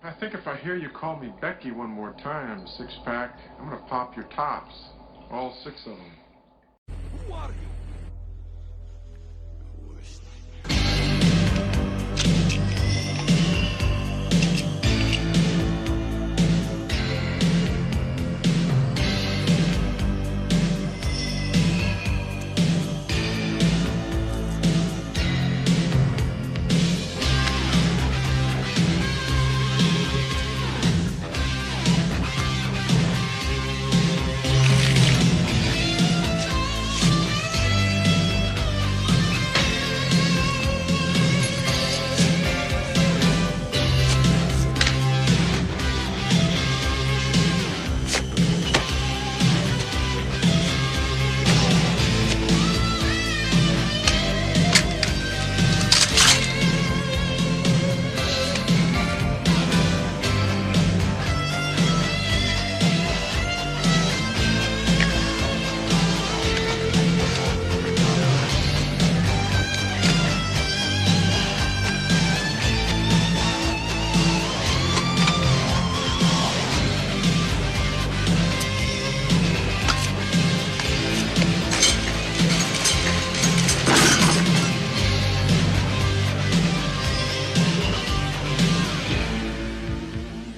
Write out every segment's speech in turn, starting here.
I think if I hear you call me Becky one more time, six-pack, I'm gonna pop your tops. All six of them. Who are you?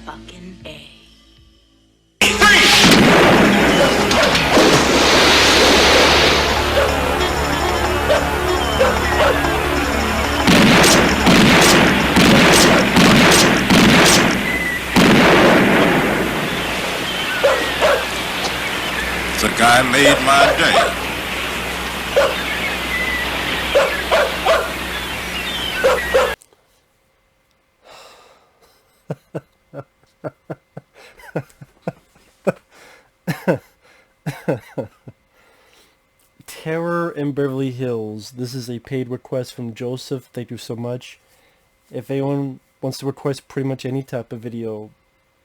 Fucking A. The guy made my day. Terror in Beverly Hills. This is a paid request from Joseph. Thank you so much. If anyone wants to request pretty much any type of video,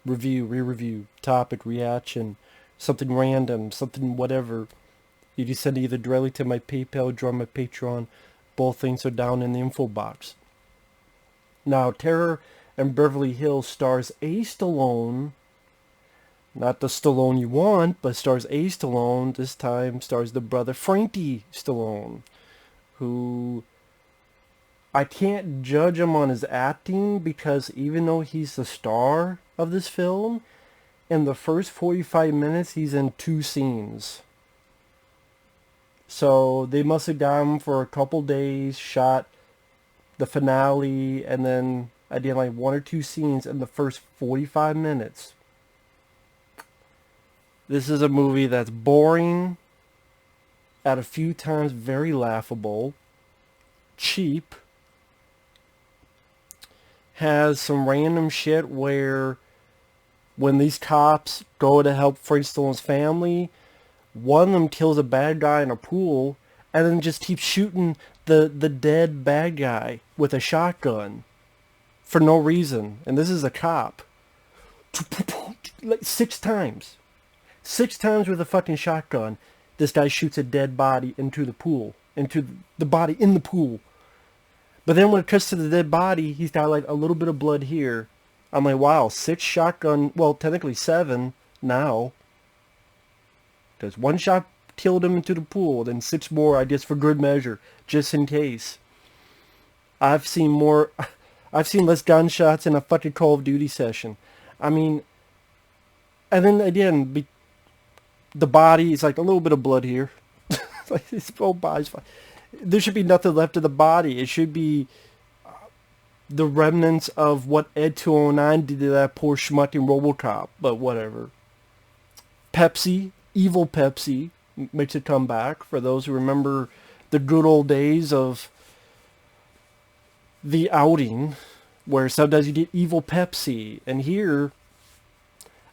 review, re-review, topic, reaction, something random, something whatever, you can send it either directly to my PayPal or my Patreon. Both things are down in the info box. Now, Terror in Beverly Hills stars A. Stallone. Not the Stallone you want, but stars A. Stallone. This time stars the brother Frankie Stallone, who I can't judge him on his acting because even though he's the star of this film, in the first 45 minutes he's in 2 scenes. So they must have got him for a couple days, shot the finale, and then I did like 1 or 2 scenes in the first 45 minutes. This is a movie that's boring, at a few times very laughable, cheap, has some random shit where when these cops go to help Frank Stallone's family, one of them kills a bad guy in a pool and then just keeps shooting the dead bad guy with a shotgun for no reason. And this is a cop. Like 6 times. 6 times with a fucking shotgun, this guy shoots a dead body into the pool. Into the body in the pool. But then when it cuts to the dead body, he's got like a little bit of blood here. I'm like, wow, 6 shotgun, well, technically 7 now. Because 1 shot killed him into the pool, then 6 more, I guess, for good measure, just in case. I've seen less gunshots in a fucking Call of Duty session. I mean, and then again, the body is like a little bit of blood here. Like his whole body's fine. There should be nothing left of the body. It should be the remnants of what Ed 209 did to that poor schmuck in RoboCop. But whatever. Pepsi, evil Pepsi, makes a comeback. For those who remember the good old days of The Outing, where sometimes you get evil Pepsi. And here,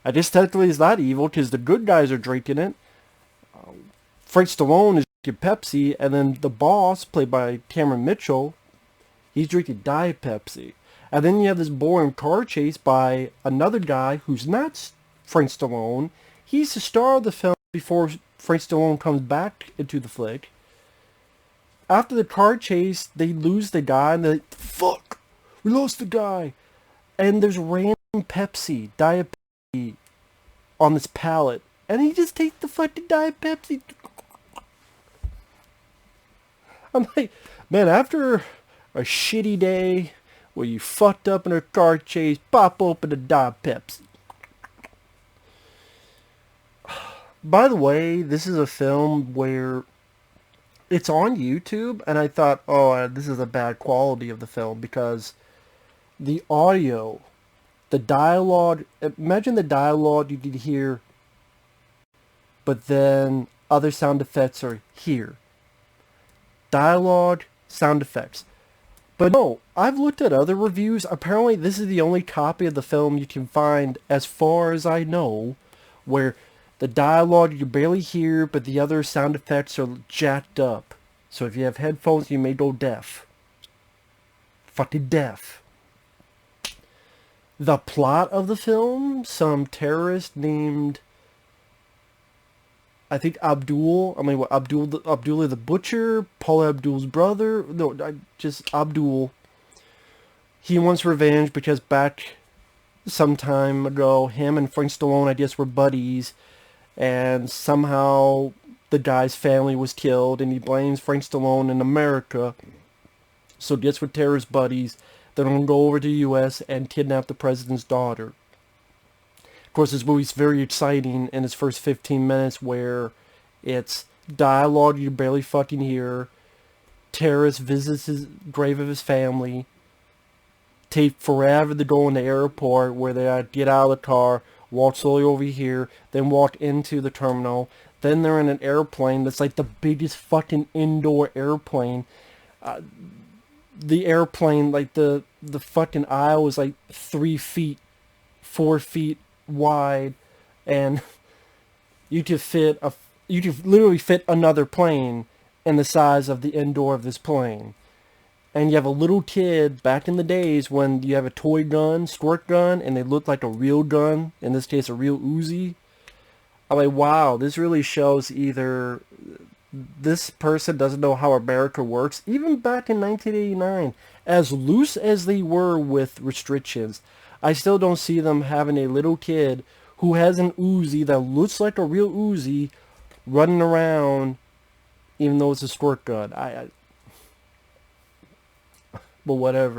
I guess technically it's not evil because the good guys are drinking it. Frank Stallone is drinking Pepsi, and then the boss, played by Cameron Mitchell, he's drinking Diet Pepsi. And then you have this boring car chase by another guy who's not Frank Stallone. He's the star of the film before Frank Stallone comes back into the flick. After the car chase, they lose the guy, and they're like, fuck, we lost the guy. And there's random Pepsi, Diet Pepsi on this pallet. And he just takes the fucking Diet Pepsi. I'm like, man, after a shitty day where you fucked up in a car chase, pop open a Diet Pepsi. By the way, this is a film where it's on YouTube, and I thought, oh, this is a bad quality of the film because the audio, the dialogue, imagine the dialogue you could hear, but then other sound effects are here. Dialogue, sound effects. But no, I've looked at other reviews. Apparently, this is the only copy of the film you can find, as far as I know, where the dialogue you barely hear, but the other sound effects are jacked up. So if you have headphones, you may go deaf. Fucking deaf. The plot of the film, some terrorist named, I think Abdullah the Butcher, Paul Abdul's brother, just Abdul. He wants revenge because back some time ago, him and Frank Stallone, I guess, were buddies, and somehow the guy's family was killed, and he blames Frank Stallone in America. So gets with terrorist buddies. They're going to go over to the U.S. and kidnap the president's daughter. Of course, this movie's very exciting in its first 15 minutes, where it's dialogue you barely fucking hear. Terrorist visits his grave of his family. Take forever to go in the airport, where they get out of the car, walk slowly over here, then walk into the terminal. Then they're in an airplane that's like the biggest fucking indoor airplane. The airplane, like the fucking aisle is like 3 feet, 4 feet wide, and you could literally fit another plane in the size of the indoor of this plane. And you have a little kid, back in the days when you have a toy gun, squirt gun, and they look like a real gun, in this case a real Uzi. I'm like, wow, this really shows either this person doesn't know how America works. Even back in 1989, as loose as they were with restrictions, I still don't see them having a little kid who has an Uzi that looks like a real Uzi running around, even though it's a squirt gun. But whatever.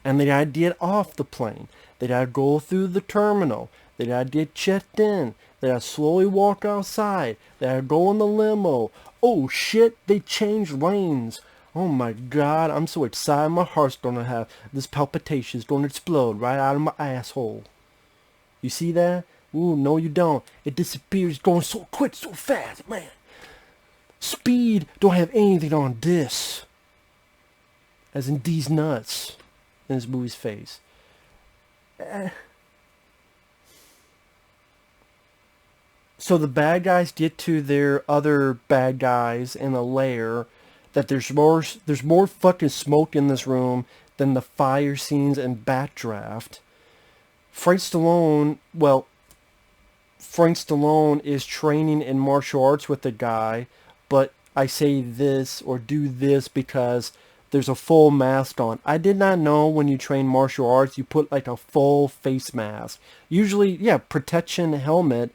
And they gotta get off the plane. They gotta go through the terminal. They gotta get checked in. They gotta slowly walk outside. They gotta go in the limo. Oh shit, they changed lanes. Oh my god, I'm so excited. My heart's gonna have this palpitation's gonna explode right out of my asshole. You see that? Ooh, no you don't. It disappears going so quick, so fast, man. Speed don't have anything on this. As in these nuts in this movie's face. So the bad guys get to their other bad guys in a lair, that there's more fucking smoke in this room than the fire scenes in Backdraft. Frank Stallone is training in martial arts with the guy, but I say this or do this because there's a full mask on. I did not know when you train martial arts, you put like a full face mask. Usually, yeah, protection helmet,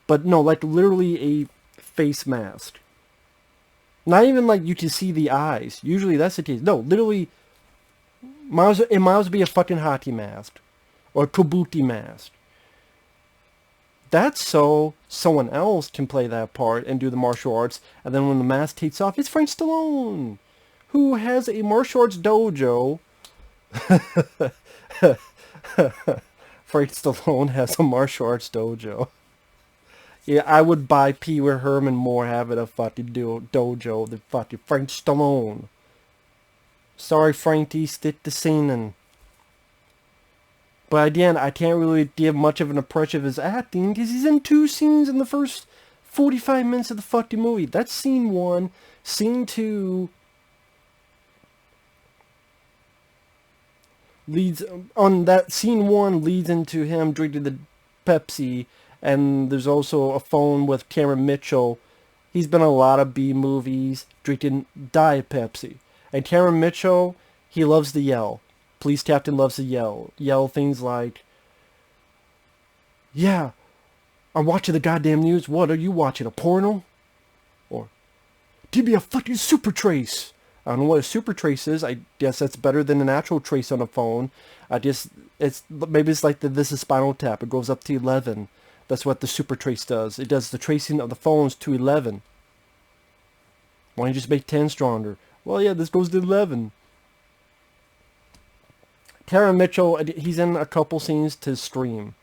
but no, like literally a face mask. Not even like you can see the eyes. Usually that's the case. No, literally, it might as well be a fucking hockey mask. Or a kabuki mask. That's so someone else can play that part and do the martial arts, and then when the mask takes off, it's Frank Stallone, who has a martial arts dojo. Frank Stallone has a martial arts dojo. Yeah, I would buy Pee Wee Herman more having a fucking dojo than fucking Frank Stallone. Sorry, Frankie, stick to singing. But again, I can't really give much of an impression of his acting because he's in 2 scenes in the first 45 minutes of the fucking movie. That's scene 1. Scene 2 leads into him drinking the Pepsi, and there's also a phone with Cameron Mitchell. He's been in a lot of B movies drinking Diet Pepsi. And Cameron Mitchell, he loves to yell. police captain loves to yell things like, "Yeah, I'm watching the goddamn news. What are you watching, a porno?" Or, "Give me a fucking super trace." I don't know what a super trace is. I guess that's better than an actual trace on a phone. Maybe it's like this is Spinal Tap. It goes up to 11. That's what the super trace does. It does the tracing of the phones to 11. Why don't you just make 10 stronger? Well, yeah, this goes to 11. Tara Mitchell, he's in a couple scenes to stream.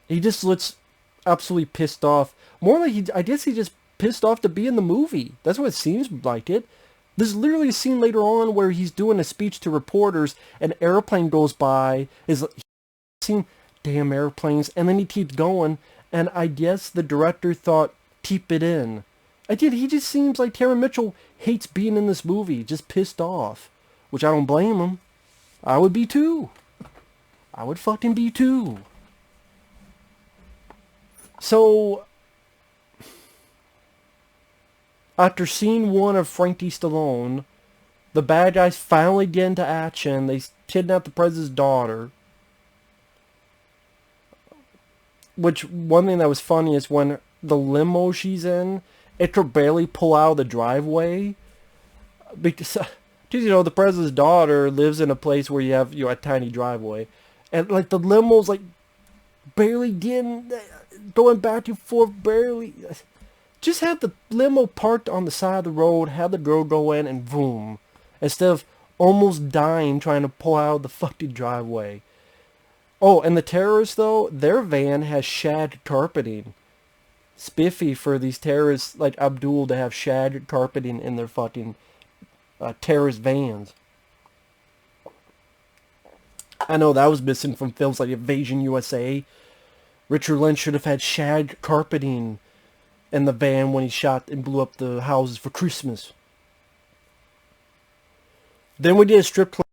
He just looks absolutely pissed off. More like I guess he just pissed off to be in the movie. That's what it seems like it. There's literally a scene later on where he's doing a speech to reporters. An airplane goes by. He's seen damn airplanes, and then he keeps going. And I guess the director thought, keep it in. He just seems like Tara Mitchell hates being in this movie, just pissed off. Which I don't blame him. I would be too. I would fucking be too. So, after scene 1 of Frankie Stallone, the bad guys finally get into action. They kidnap the president's daughter. Which, one thing that was funny is when the limo she's in, it could barely pull out of the driveway. Because, the president's daughter lives in a place where you have, a tiny driveway. And, like, the limo's, like, barely going back and forth, barely. Just have the limo parked on the side of the road, have the girl go in, and boom. Instead of almost dying trying to pull out of the fucking driveway. Oh, and the terrorists, though, their van has shag carpeting. Spiffy for these terrorists like Abdul to have shag carpeting in their fucking terrorist vans. I know that was missing from films like Invasion USA. Richard Lynch should have had shag carpeting in the van when he shot and blew up the houses for Christmas. Then we did a strip club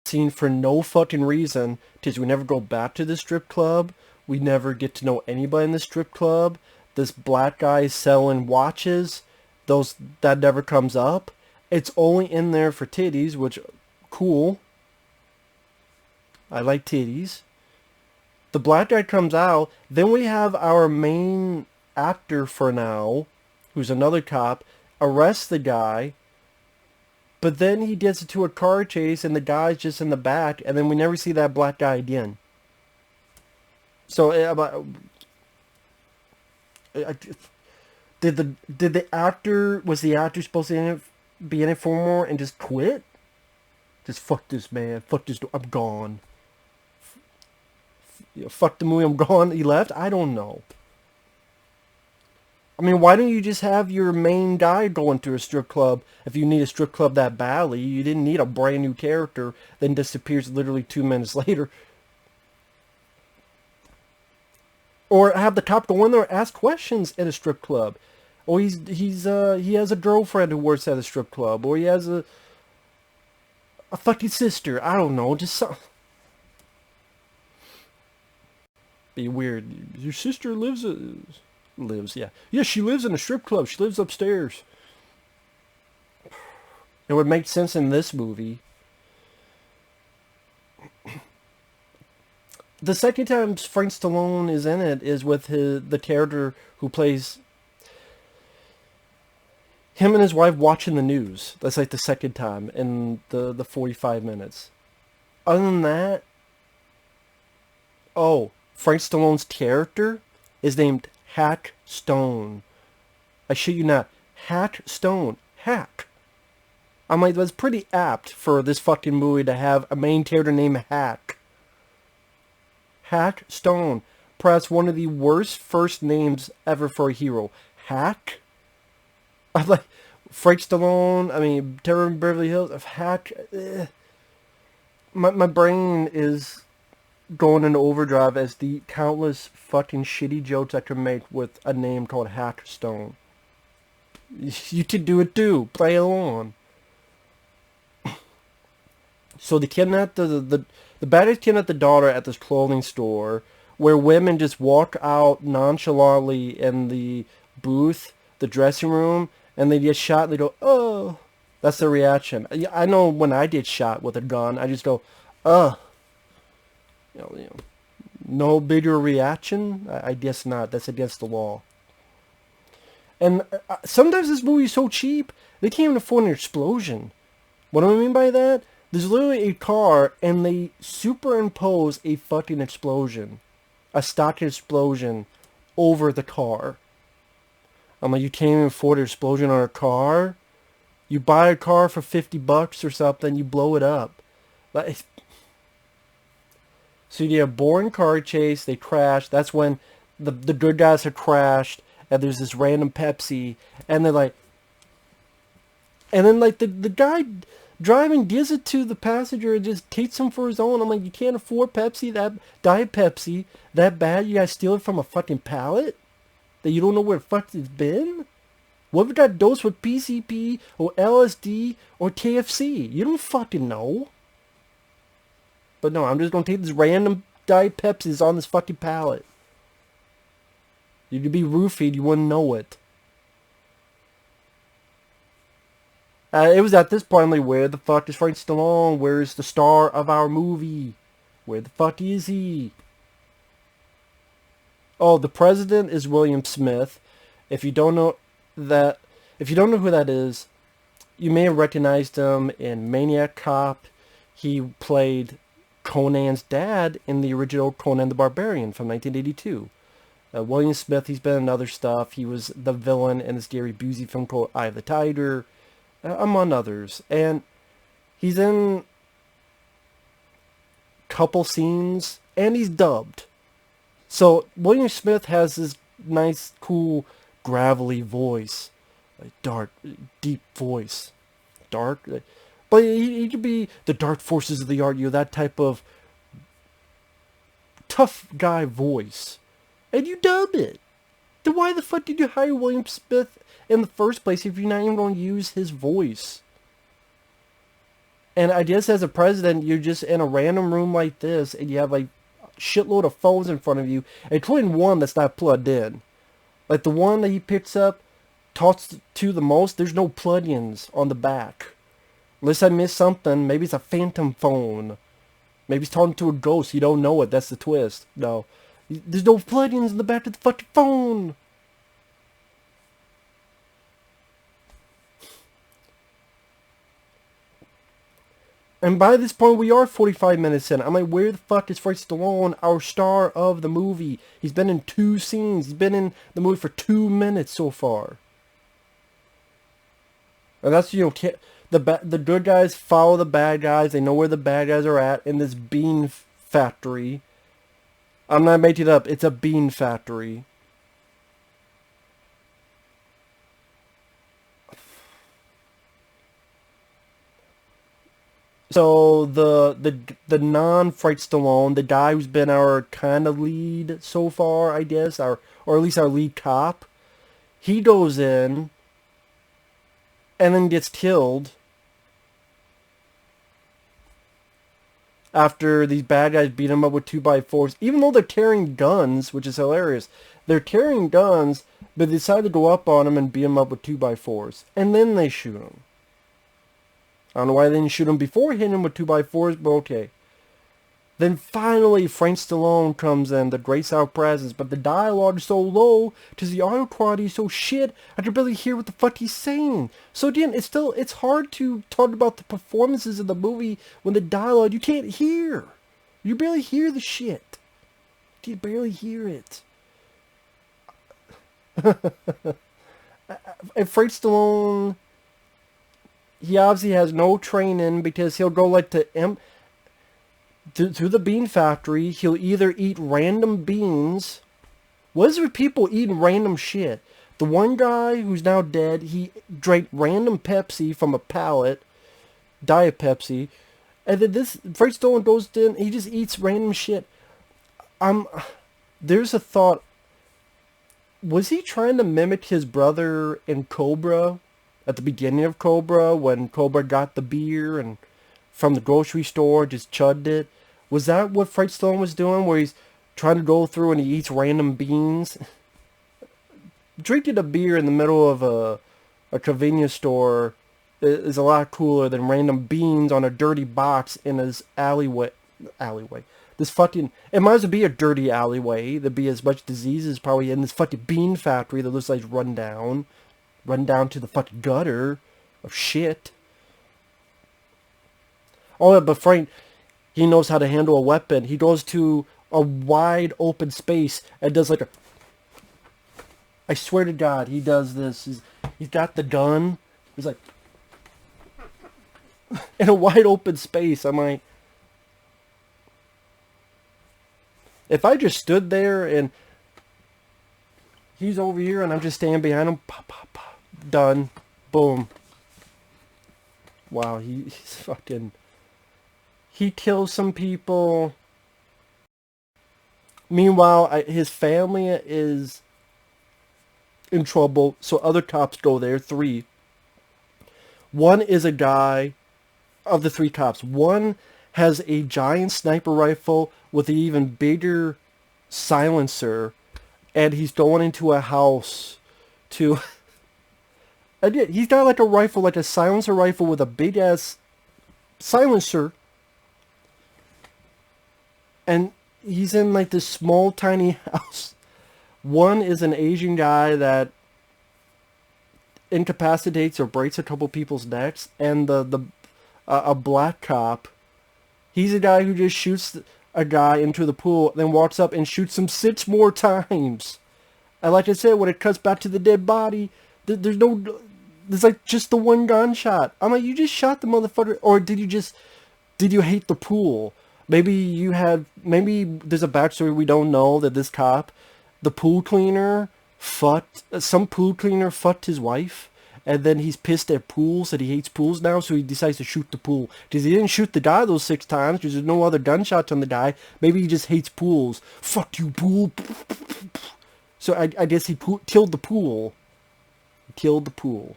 scene for no fucking reason, because we never go back to the strip club. We never get to know anybody in the strip club. This black guy is selling watches. That never comes up. It's only in there for titties, which, cool. I like titties. The black guy comes out. Then we have our main actor for now, who's another cop, arrest the guy. But then he gets into a car chase and the guy's just in the back, and then we never see that black guy again. So, was the actor supposed to be in it for more and just quit? Just fuck this man, fuck this, I'm gone. Fuck the movie, I'm gone, he left? I don't know. I mean, why don't you just have your main guy going to a strip club if you need a strip club that badly? You didn't need a brand new character, then disappears literally 2 minutes later. Or have the cop go in there and ask questions at a strip club. Or he has a girlfriend who works at a strip club. Or he has a fucking sister. I don't know, just something. Be weird. Your sister lives, yeah. Yeah, she lives in a strip club. She lives upstairs. It would make sense in this movie. The second time Frank Stallone is in it is with the character who plays him and his wife watching the news. That's like the second time in the 45 minutes. Other than that, Frank Stallone's character is named Hack Stone. I shit you not. Hack Stone. Hack. I'm like, that's pretty apt for this fucking movie to have a main character named Hack. Hack Stone. Perhaps one of the worst first names ever for a hero. Hack? I'm like, Frank Stallone, Terror in Beverly Hills, Hack. My brain is going into overdrive as the countless fucking shitty jokes I could make with a name called Hack Stone. You could do it too. Play along. So they kidnap the bad guys kidnap the daughter at this clothing store where women just walk out nonchalantly in the booth, the dressing room, and they get shot and they go, oh. That's the reaction. I know when I get shot with a gun, I just go, ugh. You know, no bigger reaction? I guess not. That's against the law. And sometimes this movie is so cheap, they can't even afford an explosion. What do I mean by that? There's literally a car, and they superimpose a fucking explosion. A stock explosion over the car. I'm like, you can't even afford an explosion on a car? You buy a car for $50 or something, you blow it up. Like, so you get a boring car chase, they crash, that's when the good guys have crashed, and there's this random Pepsi, and they're like, and then like the guy driving gives it to the passenger and just takes him for his own. I'm like, you can't afford Pepsi, that Diet Pepsi, that bad, you guys steal it from a fucking pallet? That you don't know where the fuck it's been? What if it got dosed with PCP, or LSD, or KFC? You don't fucking know. But no, I'm just gonna take this random Diet Pepsis on this fucking pallet. You could be roofied, you wouldn't know it. It was at this point, I'm like, where the fuck is Frank Stallone? Where's the star of our movie? Where the fuck is he? Oh, the president is William Smith. If you don't know who that is, you may have recognized him in Maniac Cop. He played Conan's dad in the original Conan the Barbarian from 1982. William Smith, he's been in other stuff. He was the villain in this Gary Busey film called Eye of the Tiger, among others. And he's in a couple scenes, and he's dubbed. So William Smith has this nice, cool, gravelly voice. Like dark, deep voice. Dark. But he could be the dark forces of the art, that type of tough guy voice. And you dub it. Then why the fuck did you hire William Smith in the first place if you're not even going to use his voice? And I guess as a president, you're just in a random room like this, and you have like a shitload of phones in front of you, including one that's not plugged in. Like the one that he picks up, talks to the most, there's no plug-ins on the back. Unless I missed something, maybe it's a phantom phone. Maybe he's talking to a ghost, you don't know it, that's the twist. No. There's no plug-ins in the back of the fucking phone. And by this point, we are 45 minutes in. I'm like, where the fuck is Frank Stallone, our star of the movie? He's been in 2 scenes. He's been in the movie for 2 minutes so far. And that's, the good guys follow the bad guys. They know where the bad guys are at in this bean factory. I'm not making it up. It's a bean factory. So the non-Frank Stallone, the guy who's been our kind of lead so far, I guess, or at least our lead cop, he goes in and then gets killed after these bad guys beat him up with 2x4s, even though they're carrying guns, which is hilarious. They're carrying guns, but they decide to go up on him and beat him up with 2x4s, and then they shoot him. I don't know why they didn't shoot him before hitting him with 2x4s, but okay. Then finally, Frank Stallone comes in, the great South presence, but the dialogue is so low, because the audio quality is so shit, I can barely hear what the fuck he's saying. So again, it's hard to talk about the performances of the movie when the dialogue you can't hear. You barely hear the shit. You barely hear it. And Frank Stallone, he obviously has no training, because he'll go like through the bean factory. He'll either eat random beans. What is it with people eating random shit? The one guy who's now dead, he drank random Pepsi from a pallet, Diet Pepsi, and then this Frank Stallone goes in, he just eats random shit. There's a thought. Was he trying to mimic his brother in Cobra? At the beginning of Cobra, when Cobra got the beer and from the grocery store, just chugged it. Was that what Frank Stallone was doing, where he's trying to go through and he eats random beans? Drinking a beer in the middle of a convenience store is a lot cooler than random beans on a dirty box in his alleyway. This fucking, it might as well be a dirty alleyway. There'd be as much diseases probably in this fucking bean factory that looks like run down to the fucking gutter of shit. Oh yeah, but Frank, he knows how to handle a weapon. He goes to a wide open space and does like a, I swear to God, he does this. He's got the gun. He's like, in a wide open space. I'm like, if I just stood there and he's over here and I'm just standing behind him, pop, pop, pop, done, boom. Wow, he's fucking, he kills some people. Meanwhile, his family is in trouble, so other cops go there, 3. One is a guy, of the 3 cops, one has a giant sniper rifle with an even bigger silencer, and he's going into a house to... and yeah, he's got like a rifle, like a silencer rifle with a big-ass silencer, and he's in like this small, tiny house. One is an Asian guy that incapacitates or breaks a couple people's necks, and a black cop. He's a guy who just shoots a guy into the pool, then walks up and shoots him 6 more times. And like I said, when it cuts back to the dead body, there's like just the one gunshot. I'm like, you just shot the motherfucker, or did you hate the pool? Maybe there's a backstory we don't know, that this cop, the pool cleaner, some pool cleaner fucked his wife, and then he's pissed at pools, that he hates pools now, so he decides to shoot the pool. Because he didn't shoot the guy those 6 times, because there's no other gunshots on the guy. Maybe he just hates pools. Fuck you, pool. So I guess he killed the pool. Killed the pool.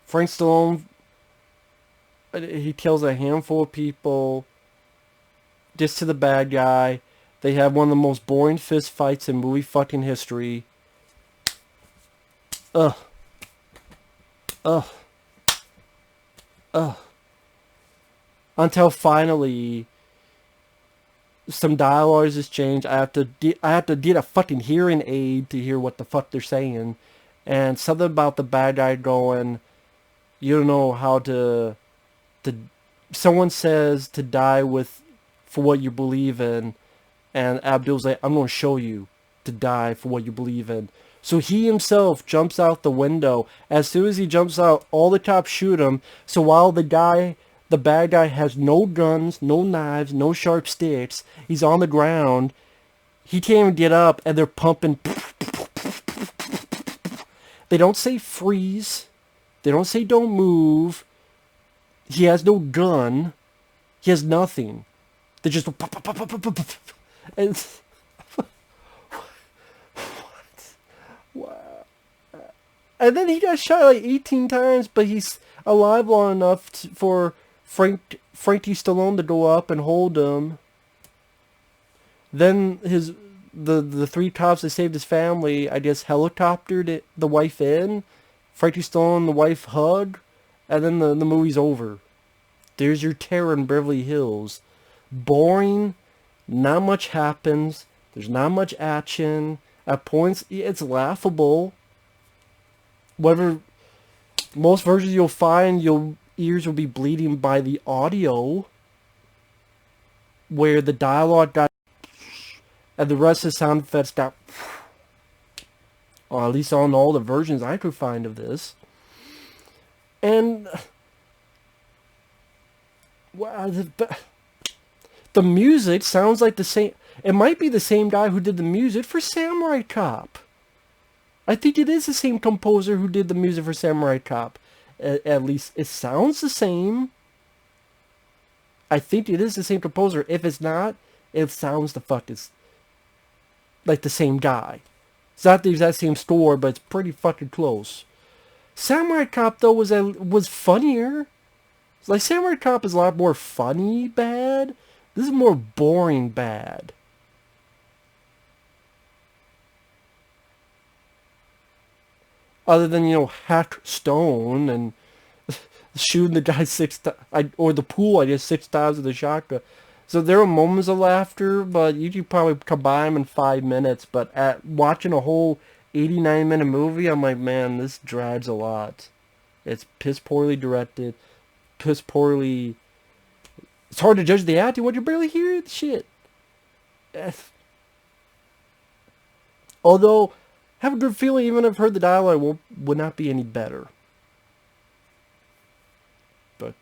Frank Stallone, he kills a handful of people. Just to the bad guy. They have one of the most boring fist fights in movie fucking history. Ugh. Until finally, some dialogue is changed. I have to get a fucking hearing aid to hear what the fuck they're saying, and something about the bad guy going, you don't know how to. Someone says to die for what you believe in, and Abdul's like, I'm going to show you to die for what you believe in. So he himself jumps out the window. As soon as he jumps out, all the cops shoot him. So while the bad guy has no guns, no knives, no sharp sticks, he's on the ground, he can't even get up, and they're pumping. They don't say freeze. They don't say don't move. He has no gun. He has nothing. They just and wow. And then he got shot like 18 times, but he's alive long enough for Frankie Stallone to go up and hold him. Then the 3 cops that saved his family, I guess, helicoptered the wife in. Frankie Stallone and the wife hug, and then the movie's over. There's your terror in Beverly Hills. Boring, not much happens, there's not much action, at points it's laughable. Whatever, most versions you'll find, your ears will be bleeding by the audio, where the dialogue got, and the rest of the sound effects got, or at least on all the versions I could find of this. And wow, the music sounds like the same. It might be the same guy who did the music for Samurai Cop. I think it is the same composer who did the music for Samurai Cop. At least it sounds the same. I think it is the same composer. If it's not, it sounds like the same guy. It's not the exact same score, but it's pretty fucking close. Samurai Cop though was funnier. Like, Samurai Cop is a lot more funny bad. This is more boring bad. other than, you know, hack stone and shooting the guy or the pool, I guess, 6 times with a shotgun. So there are moments of laughter, but you could probably combine them in 5 minutes. But at watching a whole 89-minute movie, I'm like, man, this drags a lot. It's piss poorly directed, piss poorly. It's hard to judge the acting when you barely hear the shit. Although, I have a good feeling even if I've heard the dialogue would not be any better. But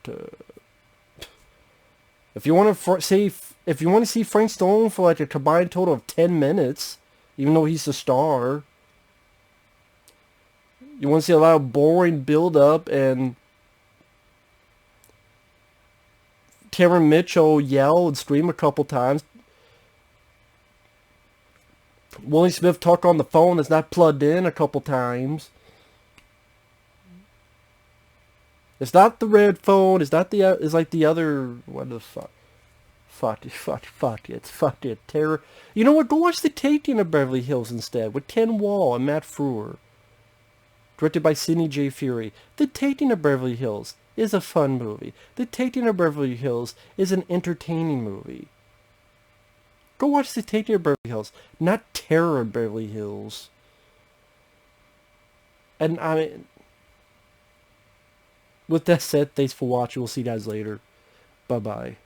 if you want to see Frank Stallone for like a combined total of 10 minutes, even though he's the star, you want to see a lot of boring build-up and Cameron Mitchell yell and scream a couple times. Willie Smith talk on the phone that's not plugged in a couple times. It's not the red phone. It's not the. It's like the other. What the fuck? Fuck it. It's fucking terror. You know what? Go watch The Taking of Beverly Hills instead with Ken Wall and Matt Frewer. Directed by Sidney J. Furie. The Taking of Beverly Hills is a fun movie. The Taking of Beverly Hills is an entertaining movie. Go watch The Taking of Beverly Hills, not Terror of Beverly Hills. And I mean, with that said, thanks for watching. We'll see you guys later. Bye-bye.